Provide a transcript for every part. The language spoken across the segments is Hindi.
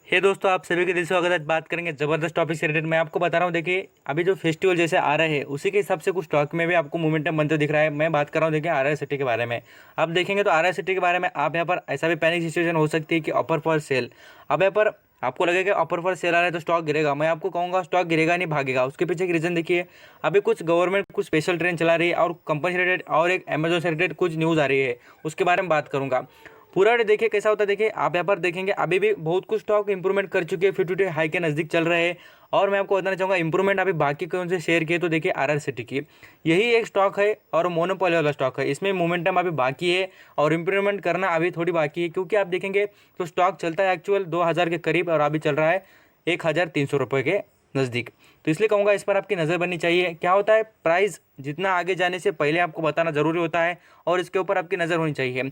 हे दोस्तों, आप सभी के दिल से स्वागत है। आज बात करेंगे जबरदस्त टॉपिक से रिलेटेड। मैं आपको बता रहा हूँ, देखिए अभी जो फेस्टिवल जैसे आ रहे हैं उसी के हिसाब से कुछ स्टॉक में भी आपको मोमेंटम बनते दिख रहा है। मैं बात कर रहा हूँ देखिए आर सिटी के बारे में। आप देखेंगे तो आर सिटी के बारे में आप यहाँ पर ऐसा भी पैनिक सिचुएशन हो सकती है कि ऑफर फॉर सेल। अब यहाँ पर आपको लगेगा ऑफर फॉर सेल आ रहा है तो स्टॉक गिरेगा। मैं आपको कहूँगा स्टॉक गिरेगा नहीं, भागेगा। उसके पीछे एक रीजन देखिए, अभी कुछ गवर्नमेंट कुछ स्पेशल ट्रेन चला रही है और कंपनी से रिलेटेड और एक अमेजोन से रिलेटेड कुछ न्यूज़ आ रही है, उसके बारे में बात करूँगा। पूरा डे देखिए कैसा होता है। देखिए आप यहाँ पर देखेंगे अभी भी बहुत कुछ स्टॉक इंप्रूवमेंट कर चुके हैं, 52 हाई के नज़दीक चल रहे हैं। और मैं आपको बताना चाहूँगा इंप्रूवमेंट अभी बाकी कौन से शेयर किए तो देखिए आर सिटी की यही एक स्टॉक है और मोनोपोली वाला स्टॉक है। इसमें मोमेंटम अभी बाकी है और इंप्रूवमेंट करना अभी थोड़ी बाकी है, क्योंकि आप देखेंगे तो स्टॉक चलता है एक्चुअल 2000 के करीब और अभी चल रहा है 1300 रुपये के नज़दीक। तो इसलिए कहूँगा इस पर आपकी नज़र बननी चाहिए। क्या होता है, प्राइस जितना आगे जाने से पहले आपको बताना ज़रूरी होता है और इसके ऊपर आपकी नज़र होनी चाहिए।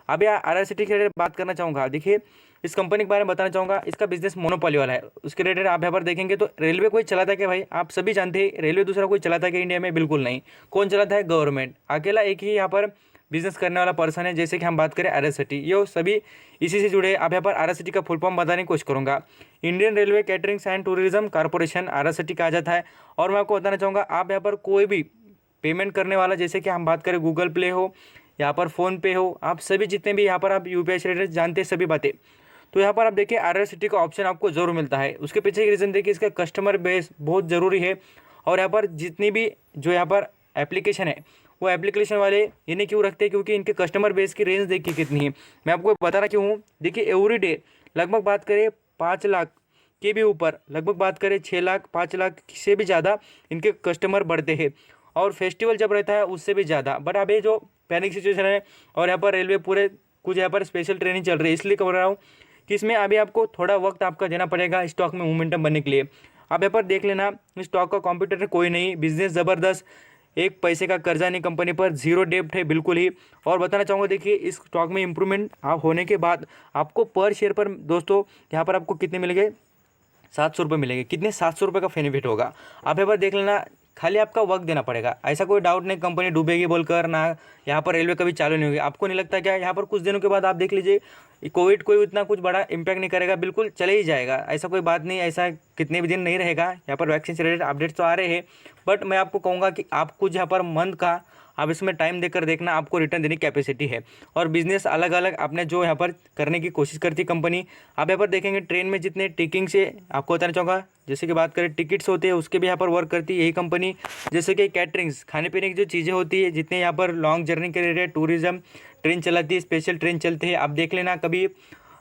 अभी आर सिटी के रिलेटेड बात करना चाहूँगा। देखिए इस कंपनी के बारे में बताना चाहूँगा। इसका बिजनेस मोनोपोली वाला है। उसके रिलेटेड आप यहाँ पर देखेंगे तो रेलवे कोई चलाता है क्या भाई? आप सभी जानते हैं रेलवे दूसरा कोई चलाता है क्या इंडिया में? बिल्कुल नहीं। कौन चलाता है? गवर्नमेंट। अकेला एक ही यहाँ पर बिजनेस करने वाला पर्सन है। जैसे कि हम बात करें आर सिटी, ये सभी इसी से जुड़े हैं। आप यहाँ पर आर सिटी का फुल फॉर्म बताने की कोशिश करूँगा। Indian railway caterings and tourism corporation IRCTC कहा जाता है। और मैं आपको बताना चाहूँगा, आप यहाँ पर कोई भी पेमेंट करने वाला, जैसे कि हम बात करें गूगल प्ले हो, यहाँ पर फ़ोन पे हो, आप सभी जितने भी यहाँ पर आप यूपीआई से रिलेटेड जानते हैं सभी बातें, तो यहाँ पर आप देखिए आर सिटी का ऑप्शन आपको जरूर मिलता है। उसके पीछे एक रीज़न देखिए, इसका कस्टमर बेस बहुत ज़रूरी है। और यहाँ पर जितनी भी जो यहाँ पर एप्लीकेशन है वो एप्लीकेशन वाले इन्हें क्यों रखते हैं, क्योंकि इनके कस्टमर बेस की रेंज देखिए कितनी है। मैं आपको बता रहा क्यों हूँ। देखिए एवरी डे लगभग बात करें 5 लाख के भी ऊपर, लगभग बात करें 6 लाख 5 लाख से भी ज़्यादा इनके कस्टमर बढ़ते हैं। और फेस्टिवल जब रहता है उससे भी ज़्यादा। बट अभी जो पैनिक सिचुएशन है और यहाँ पर रेलवे पूरे कुछ यहाँ पर स्पेशल ट्रेनिंग चल रही है, इसलिए कह रहा हूँ कि इसमें अभी आपको थोड़ा वक्त आपका देना पड़ेगा स्टॉक में मोमेंटम बनने के लिए। आप यहाँ पर देख लेना, स्टॉक का कॉम्पिटिटर कोई नहीं, बिजनेस ज़बरदस्त, एक पैसे का कर्जा नहीं कंपनी पर, जीरो डेब्ट है बिल्कुल ही। और बताना चाहूँगा देखिए इस स्टॉक में इंप्रूवमेंट आप होने के बाद आपको पर शेयर पर दोस्तों यहाँ पर आपको कितने मिलेंगे? 700 रुपये मिलेंगे। कितने? 700 रुपये का बेनिफिट होगा। आप एक बार देख लेना, खाली आपका वक्त देना पड़ेगा। ऐसा कोई डाउट नहीं कंपनी डूबेगी बोलकर, ना यहाँ पर रेलवे कभी चालू नहीं होगी। आपको नहीं लगता क्या यहाँ पर कुछ दिनों के बाद आप देख लीजिए कोविड कोई उतना कुछ बड़ा इम्पैक्ट नहीं करेगा, बिल्कुल चले ही जाएगा। ऐसा कोई बात नहीं, ऐसा कितने भी दिन नहीं रहेगा। यहाँ पर वैक्सीन से रिलेटेड अपडेट्स तो आ रहे हैं, बट मैं आपको कहूँगा कि आप कुछ यहाँ पर मंथ का आप इसमें टाइम देकर देखना, आपको रिटर्न देने की कैपेसिटी है। और बिजनेस अलग अलग आपने जो यहाँ पर करने की कोशिश करती कंपनी। आप यहाँ पर देखेंगे ट्रेन में जितने टिकिंग से आपको बताना चाहूँगा, जैसे कि बात करें टिकट्स होते हैं उसके भी यहाँ पर वर्क करती है यही कंपनी। जैसे कि कैटरिंग्स, खाने पीने की जो चीज़ें होती है, जितने यहाँ पर लॉन्ग जर्नी के रिलेटेड टूरिज्म ट्रेन चलाती है, स्पेशल ट्रेन चलते हैं। आप देख लेना कभी,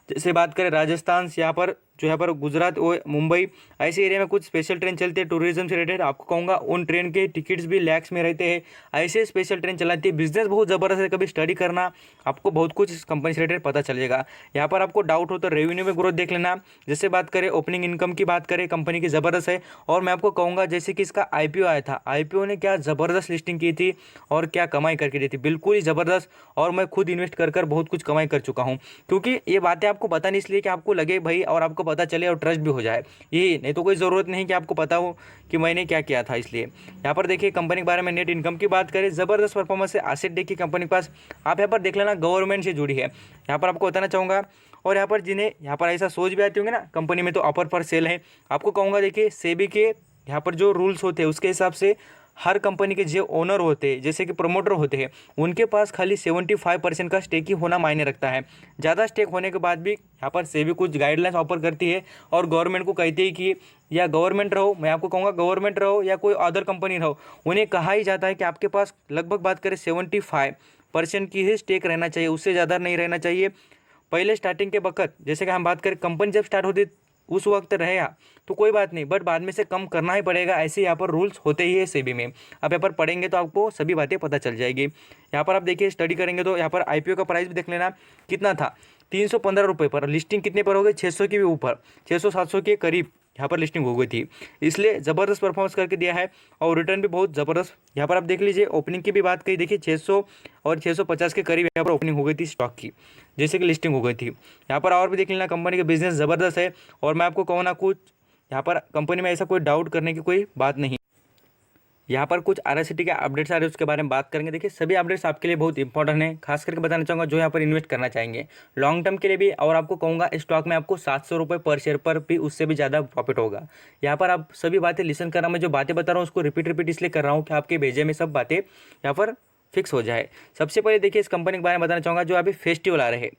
जैसे बात करें राजस्थान से यहाँ पर जो यहाँ पर गुजरात वो मुंबई ऐसे एरिया में कुछ स्पेशल ट्रेन चलती है टूरिज्म से रिलेटेड। आपको कहूँगा उन ट्रेन के टिकट्स भी लैक्स में रहते हैं। ऐसे स्पेशल ट्रेन चलाती है। बिजनेस बहुत ज़बरदस्त है, कभी स्टडी करना, आपको बहुत कुछ इस कंपनी से रिलेटेड पता चलेगा। यहाँ पर आपको डाउट हो तो रेवेन्यू में ग्रोथ देख लेना। जैसे बात करें ओपनिंग इनकम की बात करें, कंपनी की ज़बरदस्त है। और मैं आपको कहूँगा जैसे कि इसका आईपीओ आया था, आईपीओ ने क्या ज़बरदस्त लिस्टिंग की थी और क्या कमाई करके दी थी, बिल्कुल ही ज़बरदस्त। और मैं खुद इन्वेस्ट कर बहुत कुछ कमाई कर चुका हूँ। क्योंकि ये बातें आपको पता नहीं इसलिए कि आपको लगे भाई और आपको पता चले और ट्रस्ट भी हो जाए, यही नहीं तो कोई ज़रूरत नहीं कि आपको पता हो कि मैंने क्या किया था। इसलिए यहाँ पर देखिए कंपनी के बारे में नेट इनकम की बात करें, ज़बरदस्त परफॉर्मेंस है। एसेट देखिए कंपनी के पास, आप यहाँ पर देख लेना गवर्नमेंट से जुड़ी है। यहाँ पर आपको बताना चाहूँगा। और यहाँ पर जिन्हें यहाँ पर ऐसा सोच भी आती होंगे ना कंपनी में तो ऑफर पर सेल है, आपको कहूँगा देखिए सेबी के यहाँ पर जो रूल्स होते हैं उसके हिसाब से हर कंपनी के जो ओनर होते हैं, जैसे कि प्रमोटर होते हैं, उनके पास खाली 75% का स्टेक ही होना मायने रखता है। ज़्यादा स्टेक होने के बाद भी यहाँ पर सेबी कुछ गाइडलाइंस ऑफर करती है और गवर्नमेंट को कहती है कि या गवर्नमेंट रहो, मैं आपको कहूँगा गवर्नमेंट रहो या कोई अदर कंपनी रहो, उन्हें कहा ही जाता है कि आपके पास लगभग बात करें 75% की ही स्टेक रहना चाहिए, उससे ज़्यादा नहीं रहना चाहिए। पहले स्टार्टिंग के वक्त जैसे कि हम बात करें कंपनी जब स्टार्ट होती उस वक्त रहेगा तो कोई बात नहीं, बट बाद में से कम करना ही पड़ेगा। ऐसे यहाँ पर रूल्स होते ही है सेबी में। आप यहाँ पर पढ़ेंगे तो आपको सभी बातें पता चल जाएगी। यहाँ पर आप देखिए स्टडी करेंगे तो यहाँ पर आईपीओ का प्राइस भी देख लेना कितना था, 315 रुपये पर। लिस्टिंग कितने पर हो गई? 600 के भी ऊपर, 600-700 के करीब यहाँ पर लिस्टिंग हो गई थी। इसलिए ज़बरदस्त परफॉर्मेंस करके दिया है और रिटर्न भी बहुत ज़बरदस्त। यहाँ पर आप देख लीजिए ओपनिंग की भी बात कही, देखिए 600 और 650 के करीब यहाँ पर ओपनिंग हो गई थी स्टॉक की, जैसे कि लिस्टिंग हो गई थी। यहाँ पर और भी देख लेना कंपनी का बिजनेस ज़बरदस्त है। और मैं आपको कहूँ ना कुछ यहाँ पर कंपनी में ऐसा कोई डाउट करने की कोई बात नहीं। यहाँ पर कुछ RSCT के अपडेट्स आ रहे हैं, उसके बारे में बात करेंगे। देखिए सभी अपडेट्स आपके लिए बहुत इंपॉर्टेंट है, खास करके बताना चाहूँगा जो यहाँ पर इन्वेस्ट करना चाहेंगे लॉन्ग टर्म के लिए भी। और आपको कहूँगा स्टॉक में आपको 700 रुपये पर शेयर पर भी उससे भी ज़्यादा प्रॉफिट होगा। यहाँ पर आप सभी बातें लिसन कर रहा हूँ, मैं जो बातें बता रहा हूँ उसको रिपीट इसलिए कर रहा हूँ कि आपके भेजे में सब बातें यहाँ पर फिक्स हो जाए। सबसे पहले देखिए इस कंपनी के बारे में बताना चाहूँगा जो अभी फेस्टिवल आ रहे हैं।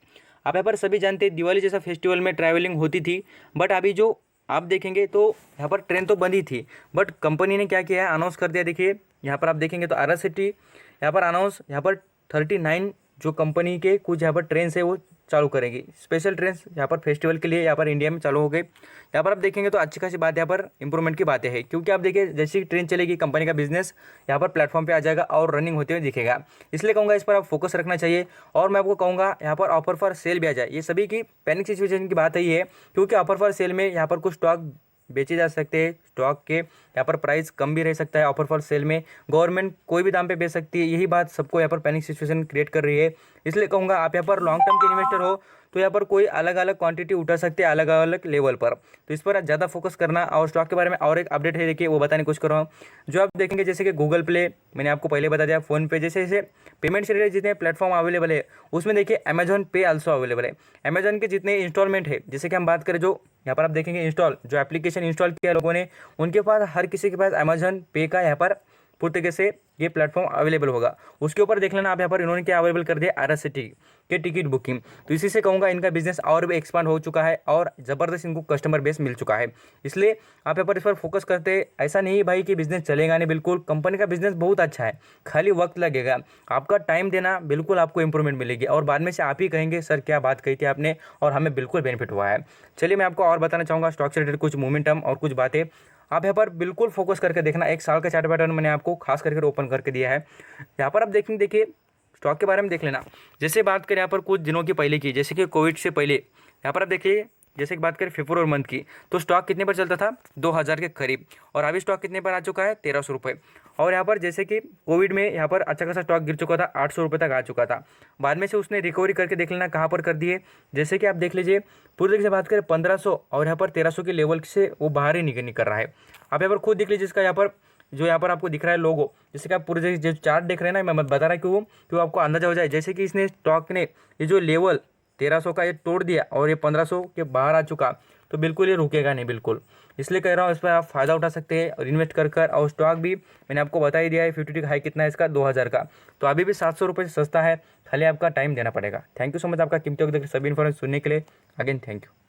आप यहाँ पर सभी जानते हैं दिवाली जैसा फेस्टिवल में ट्रैवलिंग होती थी, बट अभी जो आप देखेंगे तो यहाँ पर ट्रेन तो बंद ही थी, बट कंपनी ने क्या किया है, अनाउंस कर दिया। देखिए यहाँ पर आप देखेंगे तो RSCT यहाँ पर अनाउंस, यहाँ पर 39 जो कंपनी के कुछ यहाँ पर ट्रेन है वो चालू करेगी, स्पेशल ट्रेन यहाँ पर फेस्टिवल के लिए यहाँ पर इंडिया में चालू हो गई। यहाँ पर आप देखेंगे तो अच्छी खासी बात यहाँ पर इंप्रूवमेंट की बातें हैं, क्योंकि आप देखिए जैसी ट्रेन चलेगी कंपनी का बिजनेस यहाँ पर प्लेटफॉर्म पे आ जाएगा और रनिंग होते हुए दिखेगा। इसलिए कहूँगा इस पर आप फोकस रखना चाहिए। और मैं आपको कहूँगा यहाँ पर ऑफर फॉर सेल भी आ जाए। ये सभी की पैनिक सिचुएशन की बात है, क्योंकि ऑफर फॉर सेल में यहाँ पर कुछ स्टॉक बेचे जा सकते हैं, स्टॉक के यहाँ पर प्राइस कम भी रह सकता है। ऑफर फॉर सेल में गवर्नमेंट कोई भी दाम पे बेच सकती है, यही बात सबको यहाँ पर पैनिक सिचुएशन क्रिएट कर रही है। इसलिए कहूँगा आप यहाँ पर लॉन्ग टर्म के इन्वेस्टर हो तो यहाँ पर कोई अलग अलग क्वांटिटी उठा सकते हैं अलग अलग लेवल पर, तो इस पर ज़्यादा फोकस करना। और स्टॉक के बारे में और एक अपडेट है, देखिए वो बताने की कोशिश कर रहा हूँ। जो आप देखेंगे जैसे कि गूगल प्ले, मैंने आपको पहले बता दिया, फ़ोन पे, जैसे जैसे पेमेंट से रिलेटेड जितने प्लेटफॉर्म अवेलेबल है उसमें देखिए अमेजॉन पे आल्सो अवेलेबल है। अमेजॉन के जितने इंस्टॉलमेंट है, जैसे कि हम बात करें जो यहाँ पर आप देखेंगे इंस्टॉल, जो एप्लीकेशन इंस्टॉल किया लोगों ने, उनके पास हर किसी के पास अमेजॉन पे का यहाँ पर पूरी तरीके से ये प्लेटफॉर्म अवेलेबल होगा। उसके ऊपर देख लेना आप, यहाँ पर इन्होंने क्या अवेलेबल कर दिया, RSCT के टिकट बुकिंग। तो इसी से कहूँगा इनका बिजनेस और भी एक्सपांड हो चुका है और ज़बरदस्त इनको कस्टमर बेस मिल चुका है। इसलिए आप यहाँ पर इस पर फोकस करते, ऐसा नहीं भाई कि बिजनेस चलेगा नहीं, बिल्कुल कंपनी का बिजनेस बहुत अच्छा है, खाली वक्त लगेगा, आपका टाइम देना, बिल्कुल आपको इंप्रूवमेंट मिलेगी। और बाद में से आप ही कहेंगे सर क्या बात कही थी आपने, और हमें बिल्कुल बेनिफिट हुआ है। चलिए मैं आपको और बताना चाहूँगा स्टॉक से रिलेटेड कुछ मोमेंटम और कुछ बातें। आप यहाँ पर बिल्कुल फोकस करके देखना, एक साल का चार्ट पैटर्न मैंने आपको खास करके ओपन करके दिया है। यहाँ पर आप देखेंगे, देखिए स्टॉक के बारे में देख लेना। जैसे बात करें यहाँ पर कुछ दिनों की पहले की, जैसे कि कोविड से पहले, यहाँ पर आप देखिए जैसे कि बात करें फरवरी मंथ की, तो स्टॉक कितने पर चलता था, 2000 के करीब, और अभी स्टॉक कितने पर आ चुका है, 1300 रुपये। और यहाँ पर जैसे कि कोविड में यहाँ पर अच्छा खासा स्टॉक गिर चुका था, 800 रुपये तक आ चुका था। बाद में से उसने रिकवरी करके देख लेना कहाँ पर कर दिए। जैसे कि आप देख लीजिए पूरी तरीके से बात करें 1500 और यहाँ पर 1300 के लेवल से वो बाहर ही नहीं कर रहा है। आप यहाँ पर खुद देख लीजिए, इसका यहाँ पर जो यहाँ पर आपको दिख रहा है लोगो, जैसे कि आप पूरे जो चार्ट देख रहे हैं ना, मैं बता रहा हूँ क्यों आपको अंदाजा हो जाए। जैसे कि इसने स्टॉक ने ये जो लेवल 1300 का ये तोड़ दिया और ये 1500 के बाहर आ चुका, तो बिल्कुल ये रुकेगा नहीं बिल्कुल। इसलिए कह रहा हूँ इस पर आप फ़ायदा उठा सकते हैं और इन्वेस्ट कर। और स्टॉक भी मैंने आपको बता ही दिया है, 52 का हाई कितना है इसका, 2000 का, तो अभी भी 700 रुपये से सस्ता है, खाली आपका टाइम देना पड़ेगा। थैंक यू सो मच आपका कीमती वक्त सभी इन्फॉर्मेशन सुनने के लिए। Again thank you.